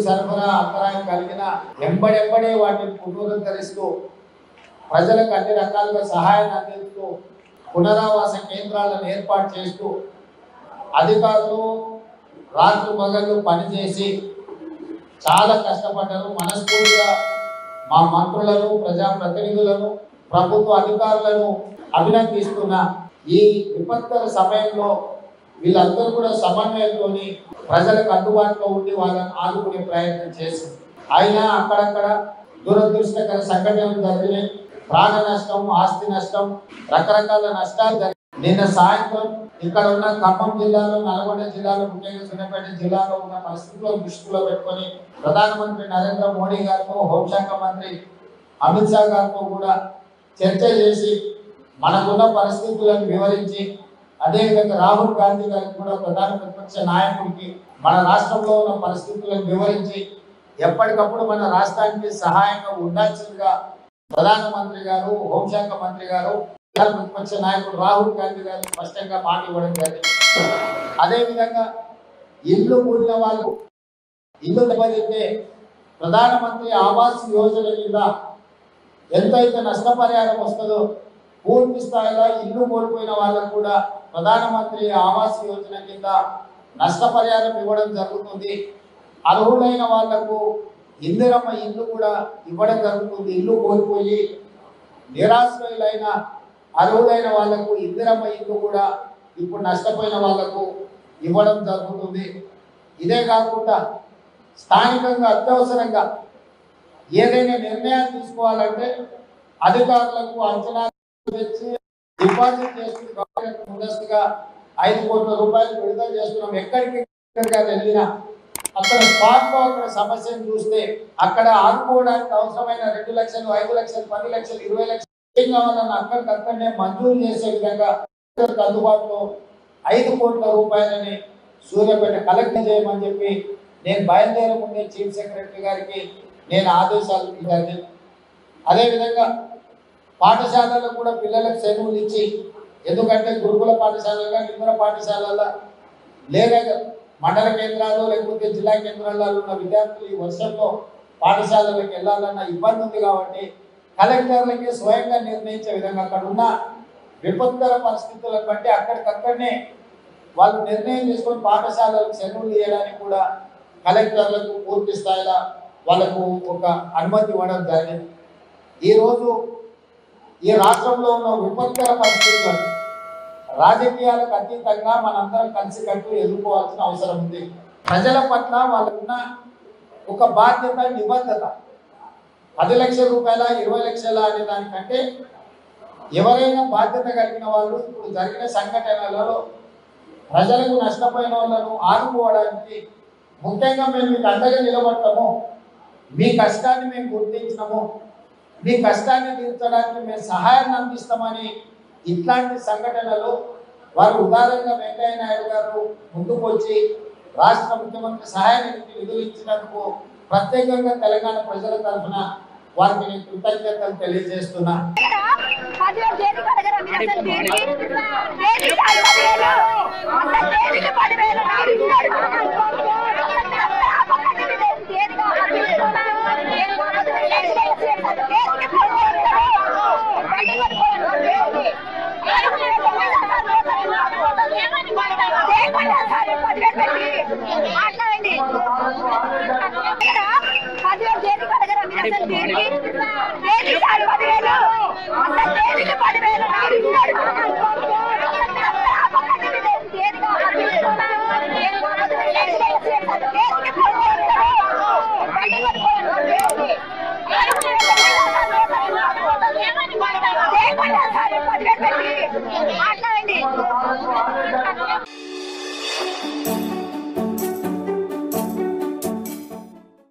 సరఫరా అంతరాయం కలిగిన ఎంబడెంబడే వాటిని పునరుద్ధరిస్తూ ప్రజలకు అన్ని రకాలుగా సహాయాన్ని అందిస్తూ పునరావాస కేంద్రాలను ఏర్పాటు చేస్తూ అధికారులు రాత్రి పగళ్ళు పనిచేసి చాలా కష్టపడ్డారు. మనస్ఫూర్తిగా మా మంత్రులను, ప్రజాప్రతినిధులను, ప్రభుత్వ అధికారులను అభినందిస్తున్న ఈ విపత్కర సమయంలో వీళ్ళందరూ కూడా సమన్వయంతో ప్రజలకు అందుబాటులో ఉండి వాళ్ళని ఆదుకునే ప్రయత్నం చేసింది. అయినా అక్కడక్కడ దురదృష్టకర సంఘటనలు జరిగినాయి. ప్రాణ నష్టం, ఆస్తి నష్టం, రకరకాల నష్టాలు జరిగాయి. నిన్న సాయంత్రం ఇక్కడ ఉన్న ఖమ్మం జిల్లాలో, నల్గొండ జిల్లాలో, ముఖ్యంగా సూర్యాపేట జిల్లాలో ఉన్న పరిస్థితులను దృష్టిలో పెట్టుకొని ప్రధానమంత్రి నరేంద్ర మోడీ గారితో, హోంశాఖ మంత్రి అమిత్ షా గారితో కూడా చర్చ చేసి మనకున్న పరిస్థితులను వివరించి, అదేవిధంగా రాహుల్ గాంధీ గారికి కూడా ప్రధాన ప్రతిపక్ష నాయకుడికి మన రాష్ట్రంలో ఉన్న పరిస్థితులను వివరించి ఎప్పటికప్పుడు మన రాష్ట్రానికి సహాయంగా ఉండాల్సిందిగా ప్రధానమంత్రి గారు, హోంశాఖ మంత్రి గారు, ప్రతిపక్ష నాయకుడు రాహుల్ గాంధీ గారు స్పష్టంగా మాట ఇవ్వడం జరిగింది. అదేవిధంగా ఇల్లు కూలిన వాళ్ళు, ఇల్లు దెబ్బతింటే ప్రధానమంత్రి ఆవాస్ యోజన కింద ఎంతైతే నష్టపరిహారం వస్తుందో పూర్తి స్థాయిలో ఇల్లు కోల్పోయిన వాళ్ళకు కూడా ప్రధానమంత్రి ఆవాస్ యోజన కింద నష్టపరిహారం ఇవ్వడం జరుగుతుంది. అర్హులైన వాళ్లకు ఇందిరమ్మ ఇల్లు కూడా ఇవ్వడం జరుగుతుంది. ఇల్లు కోల్పోయి నిరాశ్రయులైన అర్హులైన వాళ్లకు ఇందిరమ్మ ఇల్లు కూడా ఇప్పుడు నష్టపోయిన వాళ్లకు ఇవ్వడం జరుగుతుంది. ఇదే కాకుండా స్థానికంగా అత్యవసరంగా ఏదైనా నిర్ణయాలు తీసుకోవాలంటే అధికారులకు అంచనా తెచ్చి డిపాజిట్ చేస్తున్న ముందస్తుగా 5 కోట్ల రూపాయలు విడుదల చేస్తున్నాం. ఎక్కడికి వెళ్ళినా అక్కడ స్పాట్ లో అక్కడ సమస్యను చూస్తే అక్కడ ఆదుకోవడానికి అవసరమైన 2 లక్షలు, 5 లక్షలు, 10 లక్షలు, 20 లక్షలు ఏం కావాలన్నా అక్కడికక్కడనే మంజూరు చేసే విధంగా అందుబాటులో 5 కోట్ల రూపాయలని సూర్యాపేట కలెక్ట్ చేయమని చెప్పి నేను బయలుదేరే ముందే చీఫ్ సెక్రటరీ గారికి నేను ఆదేశాలు ఇచ్చాను. అదేవిధంగా పాఠశాలలో కూడా పిల్లలకు సెలవులు ఇచ్చి, ఎందుకంటే గురుకుల పాఠశాలలుగా ఇతర పాఠశాలల్లో లేదా మండల కేంద్రాలు లేకపోతే జిల్లా కేంద్రాల్లో ఉన్న విద్యార్థులు ఈ వర్షంలో పాఠశాలలకు వెళ్ళాలన్న ఇబ్బంది ఉంది కాబట్టి కలెక్టర్లకి స్వయంగా నిర్ణయించే విధంగా అక్కడ ఉన్న విపత్కర పరిస్థితులను బట్టి అక్కడికక్కడనే వాళ్ళు నిర్ణయం తీసుకొని పాఠశాలలకు సెలవులు ఇవ్వడానికి కూడా కలెక్టర్లకు పూర్తి స్థాయిలో వాళ్ళకు ఒక అనుమతి ఇవ్వడం జరిగింది. ఈరోజు ఈ రాష్ట్రంలో ఉన్న విపత్కర పరిస్థితులను రాజకీయాలకు అతీతంగా మనందరం కలిసికట్టు ఎదుర్కోవాల్సిన అవసరం ఉంది. ప్రజల పట్ల వాళ్ళకున్న ఒక బాధ్యత, నిబద్ధత 10 లక్షల రూపాయల, 20 లక్షల అనే దానికంటే ఎవరైనా బాధ్యత కలిగిన వాళ్ళు ఇప్పుడు జరిగిన సంఘటనలలో ప్రజలకు నష్టపోయిన వాళ్ళను ఆదుకోవడానికి ముఖ్యంగా మేము మీకు అండగా నిలబడతాము, మీ కష్టాన్ని మేము గుర్తించినాము, మీ కష్టాన్ని తీర్చడానికి మేము సహాయాన్ని అందిస్తామని ఇట్లాంటి సంఘటనలు వారు ఉదారంగా వెంకయ్య నాయుడు గారు ముందుకు వచ్చి రాష్ట్ర ముఖ్యమంత్రి సహాయ నిధికి నిధులు ఇచ్చినందుకు ప్రత్యేకంగా తెలంగాణ ప్రజల తరఫున వారికి నేను కృతజ్ఞతలు తెలియజేస్తున్నా. మాట్లాడండి.